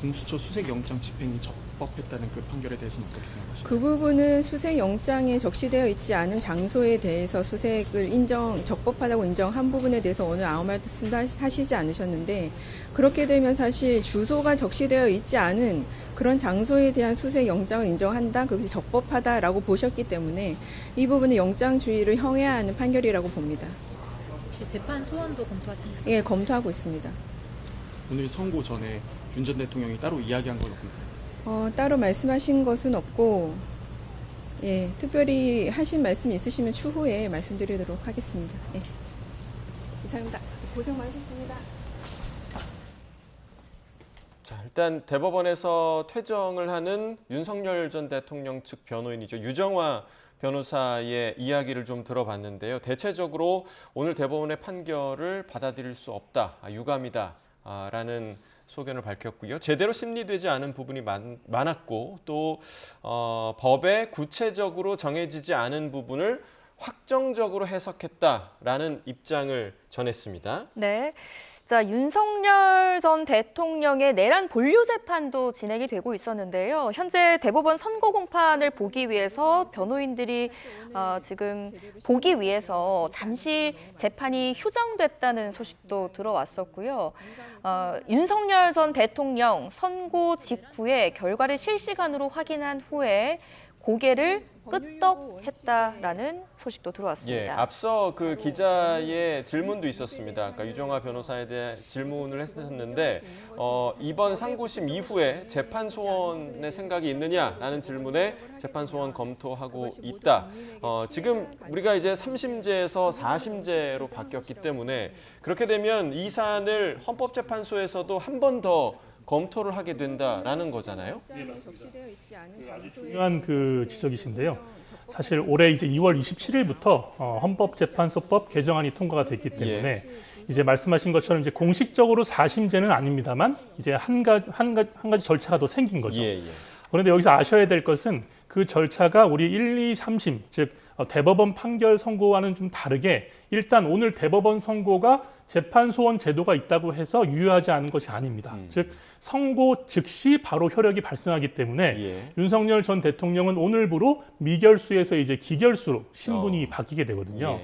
공수처 수색영장 집행이 적법했다는 그 판결에 대해서는 어떻게 생각하십니까? 그 부분은 수색영장에 적시되어 있지 않은 장소에 대해서 수색을 적법하다고 인정한 부분에 대해서 오늘 아무 말씀도 하시지 않으셨는데 그렇게 되면 사실 주소가 적시되어 있지 않은 그런 장소에 대한 수색영장을 인정한다, 그것이 적법하다라고 보셨기 때문에 이 부분은 영장주의를 형해하는 판결이라고 봅니다. 혹시 재판 소원도 검토하십니까? 예, 검토하고 있습니다. 오늘 선고 전에 윤 전 대통령이 따로 이야기한 건 없나요? 따로 말씀하신 것은 없고, 예, 특별히 하신 말씀 있으시면 추후에 말씀드리도록 하겠습니다. 예. 이상입니다. 고생 많으셨습니다. 자, 일단 대법원에서 퇴정을 하는 윤석열 전 대통령 측 변호인이죠. 유정화 변호사의 이야기를 좀 들어봤는데요. 대체적으로 오늘 대법원의 판결을 받아들일 수 없다, 유감이다 라는 소견을 밝혔고요. 제대로 심리되지 않은 부분이 많았고 또 법에 구체적으로 정해지지 않은 부분을 확정적으로 해석했다라는 입장을 전했습니다. 네. 자, 윤석열 전 대통령의 내란 본류 재판도 진행이 되고 있었는데요. 현재 대법원 선고 공판을 보기 위해서 변호인들이 지금 보기 위해서 잠시 재판이 휴정됐다는 소식도 들어왔었고요. 윤석열 전 대통령 선고 직후에 결과를 실시간으로 확인한 후에 고개를 끄떡했다라는 소식도 들어왔습니다. 예, 앞서 그 기자의 질문도 있었습니다. 아까 유정화 변호사에 대해 질문을 했었는데 이번 상고심 이후에 재판 소원의 생각이 있느냐라는 질문에 재판 소원 검토하고 있다. 지금 우리가 이제 3심제에서 4심제로 바뀌었기 때문에 그렇게 되면 이 사안을 헌법재판소에서도 한 번 더 검토를 하게 된다라는 거잖아요. 아주 중요한 그 지적이신데요. 사실 올해 이제 2월 27일부터 헌법재판소법 개정안이 통과가 됐기 때문에 이제 말씀하신 것처럼 이제 공식적으로 4심제는 아닙니다만 이제 한 가지 절차가 더 생긴 거죠. 그런데 여기서 아셔야 될 것은 그 절차가 우리 1, 2, 3심 즉 대법원 판결 선고와는 좀 다르게 일단 오늘 대법원 선고가 재판 소원 제도가 있다고 해서 유효하지 않은 것이 아닙니다. 즉 선고 즉시 바로 효력이 발생하기 때문에 윤석열 전 대통령은 오늘부로 미결수에서 이제 기결수로 신분이 바뀌게 되거든요.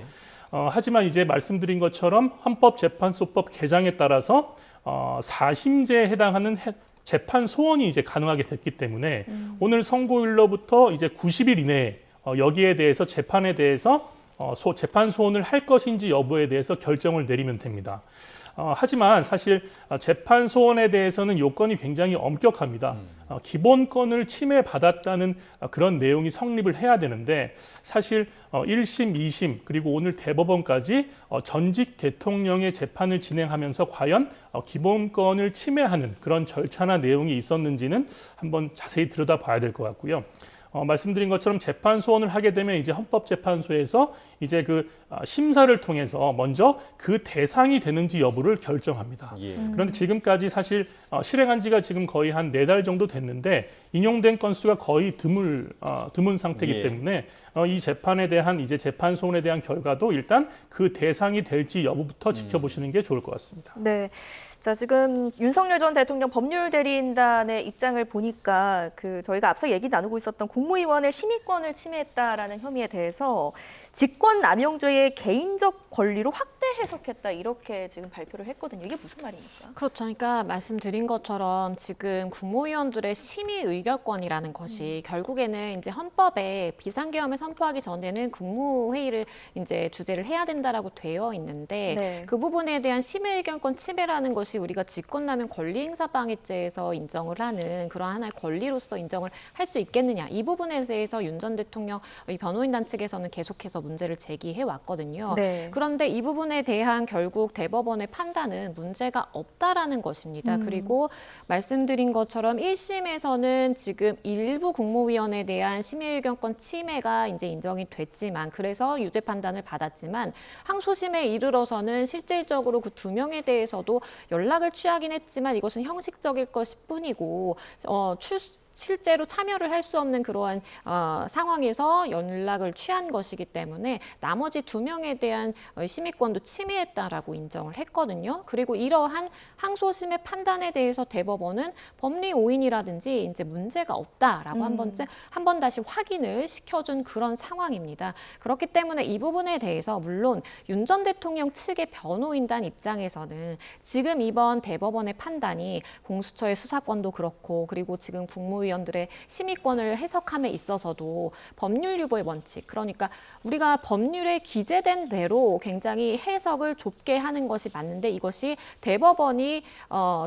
하지만 이제 말씀드린 것처럼 헌법재판소법 개정에 따라서 4심제에 해당하는 재판 소원이 이제 가능하게 됐기 때문에 오늘 선고일로부터 이제 90일 이내에 여기에 대해서 재판에 대해서 재판 소원을 할 것인지 여부에 대해서 결정을 내리면 됩니다. 하지만 사실 재판 소원에 대해서는 요건이 굉장히 엄격합니다. 기본권을 침해받았다는 그런 내용이 성립을 해야 되는데 사실 1심, 2심 그리고 오늘 대법원까지 전직 대통령의 재판을 진행하면서 과연 기본권을 침해하는 그런 절차나 내용이 있었는지는 한번 자세히 들여다봐야 될 것 같고요. 말씀드린 것처럼 재판 소원을 하게 되면 이제 헌법재판소에서 이제 그 심사를 통해서 먼저 그 대상이 되는지 여부를 결정합니다. 예. 그런데 지금까지 사실 실행한 지가 지금 거의 한 4달 정도 됐는데 인용된 건수가 거의 드문 상태이기 예. 때문에 이 재판에 대한 이제 재판 소원에 대한 결과도 일단 그 대상이 될지 여부부터 지켜보시는 게 좋을 것 같습니다. 네. 자, 지금 윤석열 전 대통령 법률대리인단의 입장을 보니까 저희가 앞서 얘기 나누고 있었던 국무위원의 심의권을 침해했다라는 혐의에 대해서 직권남용죄의 개인적 권리로 확대 해석했다 이렇게 지금 발표를 했거든요. 이게 무슨 말입니까? 그렇죠. 그러니까 말씀드린 것처럼 지금 국무위원들의 심의 의결권이라는 것이 결국에는 이제 헌법에 비상계엄을 선포하기 전에는 국무회의를 이제 주재를 해야 된다라고 되어 있는데 네. 그 부분에 대한 심의 의결권 침해라는 것이 우리가 직권남용 권리행사방해죄에서 인정을 하는 그런 하나의 권리로서 인정을 할 수 있겠느냐. 이 부분에 대해서 윤 전 대통령 변호인단 측에서는 계속해서 문제를 제기해 왔거든요. 네. 그런데 이 부분에 대한 결국 대법원의 판단은 문제가 없다라는 것입니다. 그리고 말씀드린 것처럼 1심에서는 지금 일부 국무위원에 대한 심의의견권 침해가 이제 인정이 됐지만 그래서 유죄 판단을 받았지만 항소심에 이르러서는 실질적으로 그 2명에 대해서도 연락을 취하긴 했지만 이것은 형식적일 것일 뿐이고 실제로 참여를 할 수 없는 그러한 상황에서 연락을 취한 것이기 때문에 나머지 2명에 대한 심의권도 침해했다라고 인정을 했거든요. 그리고 이러한 항소심의 판단에 대해서 대법원은 법리 오인이라든지 이제 문제가 없다라고 한 번 다시 확인을 시켜준 그런 상황입니다. 그렇기 때문에 이 부분에 대해서 물론 윤 전 대통령 측의 변호인단 입장에서는 지금 이번 대법원의 판단이 공수처의 수사권도 그렇고 그리고 지금 국무위원들의 심의권을 해석함에 있어서도 법률 유보의 원칙, 그러니까 우리가 법률에 기재된 대로 굉장히 해석을 좁게 하는 것이 맞는데 이것이 대법원이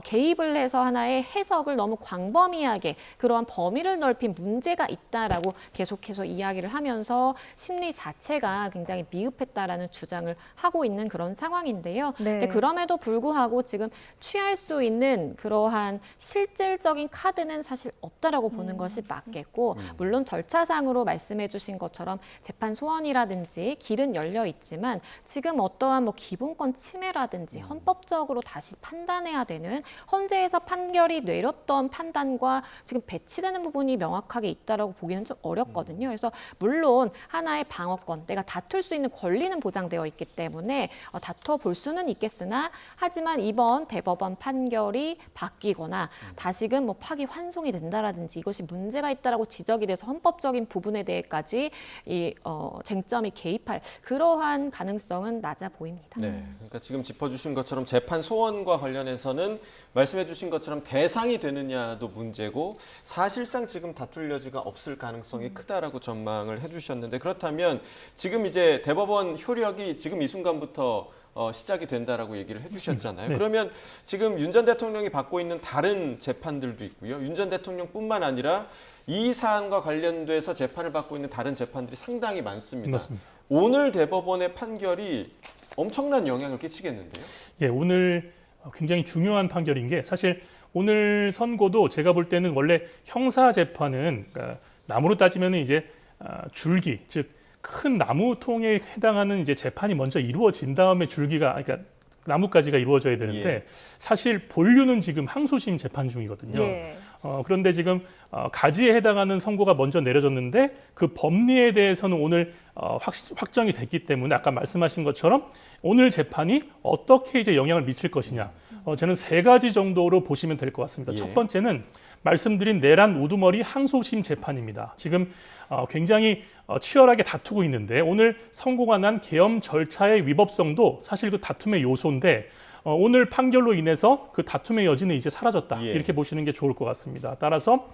개입을 해서 하나의 해석을 너무 광범위하게 그러한 범위를 넓힌 문제가 있다라고 계속해서 이야기를 하면서 심리 자체가 굉장히 미흡했다라는 주장을 하고 있는 그런 상황인데요. 네. 근데 그럼에도 불구하고 지금 취할 수 있는 그러한 실질적인 카드는 사실 없다라고 보는 것이 맞겠고 물론 절차상으로 말씀해 주신 것처럼 재판 소원이라든지 길은 열려 있지만 지금 어떠한 기본권 침해라든지 헌법적으로 다시 판단해야 되는 헌재에서 판결이 내렸던 판단과 지금 배치되는 부분이 명확하게 있다라고 보기는 좀 어렵거든요. 그래서 물론 하나의 방어권, 내가 다툴 수 있는 권리는 보장되어 있기 때문에 다투어 볼 수는 있겠으나 하지만 이번 대법원 판결이 바뀌거나 다시금 파기 환송이 된다라든지 이것이 문제가 있다라고 지적이 돼서 헌법적인 부분에 대해까지 쟁점이 개입할 그러한 가능성은 낮아 보입니다. 네, 그러니까 지금 짚어주신 것처럼 재판 소원과 관련해서는 말씀해주신 것처럼 대상이 되느냐도 문제고 사실상 지금 다툴 여지가 없을 가능성이 크다라고 전망을 해주셨는데 그렇다면 지금 이제 대법원 효력이 지금 이 순간부터 시작이 된다라고 얘기를 해주셨잖아요. 네. 그러면 지금 윤 전 대통령이 받고 있는 다른 재판들도 있고요. 윤 전 대통령뿐만 아니라 이 사안과 관련돼서 재판을 받고 있는 다른 재판들이 상당히 많습니다. 맞습니다. 오늘 대법원의 판결이 엄청난 영향을 끼치겠는데요. 예, 오늘 굉장히 중요한 판결인 게 사실 오늘 선고도 제가 볼 때는 원래 형사 재판은 그러니까 나무로 따지면 이제 줄기 즉 큰 나무통에 해당하는 이제 재판이 먼저 이루어진 다음에 줄기가 그러니까 나뭇가지가 이루어져야 되는데 예. 사실 본류는 지금 항소심 재판 중이거든요. 예. 그런데 지금 가지에 해당하는 선고가 먼저 내려졌는데 그 법리에 대해서는 오늘 확정이 됐기 때문에 아까 말씀하신 것처럼 오늘 재판이 어떻게 이제 영향을 미칠 것이냐. 저는 3가지 정도로 보시면 될 것 같습니다. 예. 첫 번째는 말씀드린 내란 우두머리 항소심 재판입니다. 지금 굉장히 치열하게 다투고 있는데 오늘 선고가 난 계엄 절차의 위법성도 사실 그 다툼의 요소인데 오늘 판결로 인해서 그 다툼의 여지는 이제 사라졌다. 예. 이렇게 보시는 게 좋을 것 같습니다. 따라서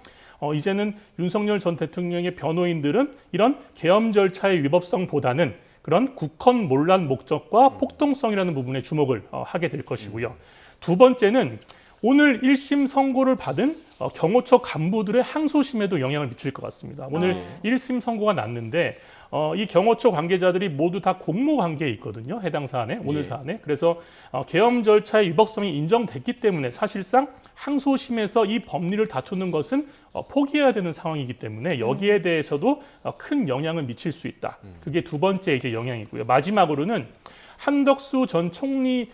이제는 윤석열 전 대통령의 변호인들은 이런 계엄 절차의 위법성보다는 그런 국헌 몰란 목적과 폭동성이라는 부분에 주목을 하게 될 것이고요. 두 번째는 오늘 1심 선고를 받은 경호처 간부들의 항소심에도 영향을 미칠 것 같습니다. 오늘 1심 선고가 났는데 이 경호처 관계자들이 모두 다 공무 관계에 있거든요. 해당 사안에, 오늘 사안에. 그래서 계엄 절차의 위법성이 인정됐기 때문에 사실상 항소심에서 이 법리를 다투는 것은 포기해야 되는 상황이기 때문에 여기에 대해서도 큰 영향을 미칠 수 있다. 그게 두 번째 이제 영향이고요. 마지막으로는 한덕수 전 총리를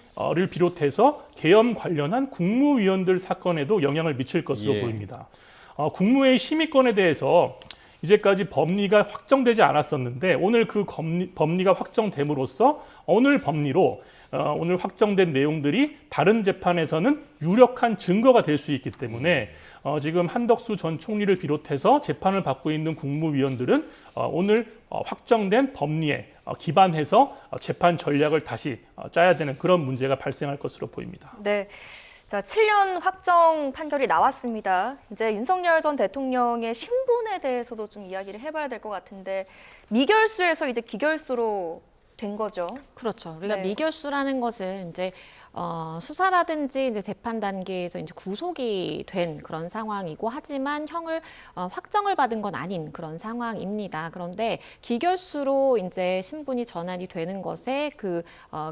비롯해서 계엄 관련한 국무위원들 사건에도 영향을 미칠 것으로 보입니다. 국무회의 심의권에 대해서 이제까지 법리가 확정되지 않았었는데 오늘 그 법리가 확정됨으로써 오늘 법리로 오늘 확정된 내용들이 다른 재판에서는 유력한 증거가 될 수 있기 때문에 지금 한덕수 전 총리를 비롯해서 재판을 받고 있는 국무위원들은 오늘 확정된 법리에 기반해서 재판 전략을 다시 짜야 되는 그런 문제가 발생할 것으로 보입니다. 네. 자, 7년 확정 판결이 나왔습니다. 이제 윤석열 전 대통령의 신분에 대해서도 좀 이야기를 해봐야 될 것 같은데 미결수에서 이제 기결수로 된 거죠. 그렇죠. 우리가 네. 미결수라는 것은 이제 수사라든지 이제 재판 단계에서 이제 구속이 된 그런 상황이고 하지만 형을 확정을 받은 건 아닌 그런 상황입니다. 그런데 기결수로 이제 신분이 전환이 되는 것의 그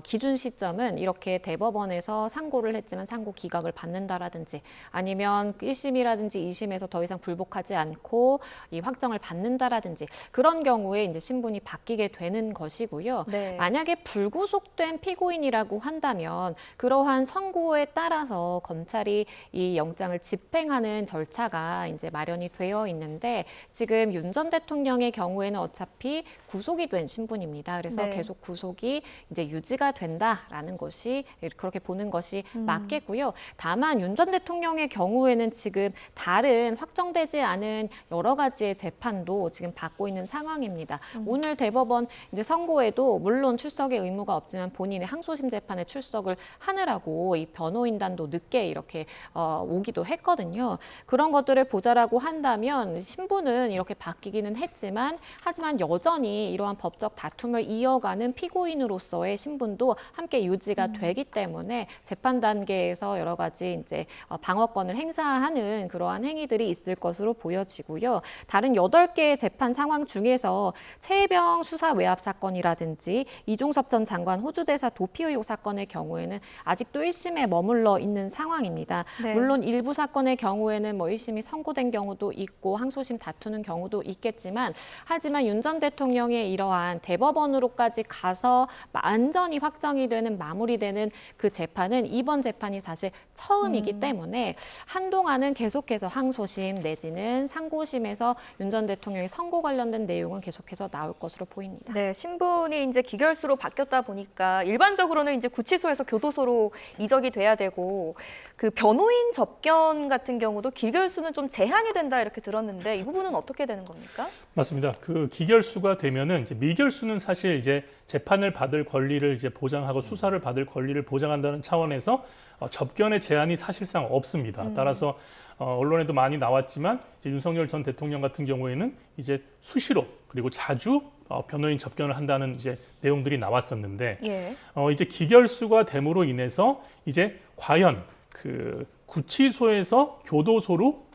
기준 시점은 이렇게 대법원에서 상고를 했지만 상고 기각을 받는다라든지 아니면 1심이라든지 2심에서 더 이상 불복하지 않고 이 확정을 받는다라든지 그런 경우에 이제 신분이 바뀌게 되는 것이고요. 네. 만약에 불구속된 피고인이라고 한다면 그러한 선고에 따라서 검찰이 이 영장을 집행하는 절차가 이제 마련이 되어 있는데 지금 윤 전 대통령의 경우에는 어차피 구속이 된 신분입니다. 그래서 네. 계속 구속이 이제 유지가 된다라는 것이 그렇게 보는 것이 맞겠고요. 다만 윤 전 대통령의 경우에는 지금 다른 확정되지 않은 여러 가지의 재판도 지금 받고 있는 상황입니다. 오늘 대법원 이제 선고에도 물론 출석의 의무가 없지만 본인의 항소심 재판에 출석을 하느라고 이 변호인단도 늦게 이렇게 오기도 했거든요. 그런 것들을 보자라고 한다면 신분은 이렇게 바뀌기는 했지만 하지만 여전히 이러한 법적 다툼을 이어가는 피고인으로서의 신분도 함께 유지가 되기 때문에 재판 단계에서 여러 가지 이제 방어권을 행사하는 그러한 행위들이 있을 것으로 보여지고요. 다른 8개의 재판 상황 중에서 최혜병 수사 외압 사건이라든지 이종섭 전 장관 호주 대사 도피 의혹 사건의 경우에는 아직도 1심에 머물러 있는 상황입니다. 네. 물론 일부 사건의 경우에는 뭐 1심이 선고된 경우도 있고 항소심 다투는 경우도 있겠지만 하지만 윤 전 대통령의 이러한 대법원으로까지 가서 완전히 확정이 되는 마무리되는 그 재판은 이번 재판이 사실 처음이기 때문에 한동안은 계속해서 항소심 내지는 상고심에서 윤 전 대통령의 선고 관련된 내용은 계속해서 나올 것으로 보입니다. 네, 신분이 이제 기결수로 바뀌었다 보니까 일반적으로는 이제 구치소에서 교도소로 이적이 돼야 되고 그 변호인 접견 같은 경우도 기결수는 좀 제한이 된다 이렇게 들었는데 이 부분은 어떻게 되는 겁니까? 맞습니다. 그 기결수가 되면은 이제 미결수는 사실 이제 재판을 받을 권리를 이제 보장하고 수사를 받을 권리를 보장한다는 차원에서 접견의 제한이 사실상 없습니다. 따라서 언론에도 많이 나왔지만 이제 윤석열 전 대통령 같은 경우에는 이제 수시로 그리고 자주 변호인 접견을 한다는 이제 내용들이 나왔었는데 예. 이제 기결수가 됨으로 인해서 이제 과연 그 구치소에서 교도소로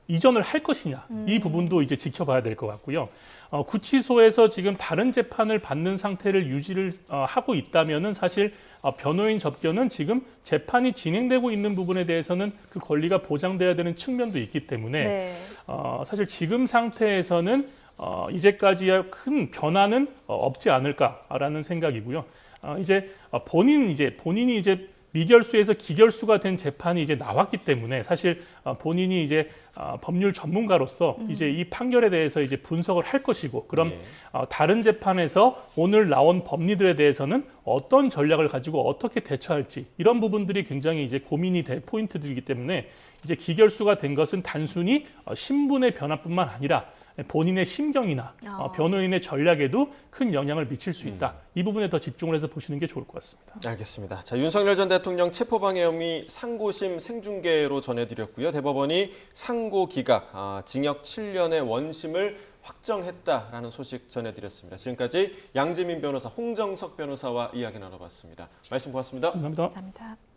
이전을 할 것이냐 이 부분도 이제 지켜봐야 될 것 같고요. 구치소에서 지금 다른 재판을 받는 상태를 유지를 하고 있다면은 사실 변호인 접견은 지금 재판이 진행되고 있는 부분에 대해서는 그 권리가 보장돼야 되는 측면도 있기 때문에 네. 사실 지금 상태에서는 이제까지의 큰 변화는 없지 않을까라는 생각이고요. 이제 본인이 이제 미결수에서 기결수가 된 재판이 이제 나왔기 때문에 사실 본인이 이제 법률 전문가로서 이제 이 판결에 대해서 이제 분석을 할 것이고 그럼 다른 재판에서 오늘 나온 법리들에 대해서는 어떤 전략을 가지고 어떻게 대처할지 이런 부분들이 굉장히 이제 고민이 될 포인트들이기 때문에 이제 기결수가 된 것은 단순히 신분의 변화뿐만 아니라 본인의 심경이나 변호인의 전략에도 큰 영향을 미칠 수 있다. 이 부분에 더 집중을 해서 보시는 게 좋을 것 같습니다. 알겠습니다. 자, 윤석열 전 대통령 체포방해 혐의 상고심 생중계로 전해드렸고요. 대법원이 상고 기각, 징역 7년의 원심을 확정했다라는 소식 전해드렸습니다. 지금까지 양지민 변호사, 홍정석 변호사와 이야기 나눠봤습니다. 말씀 고맙습니다. 감사합니다. 감사합니다.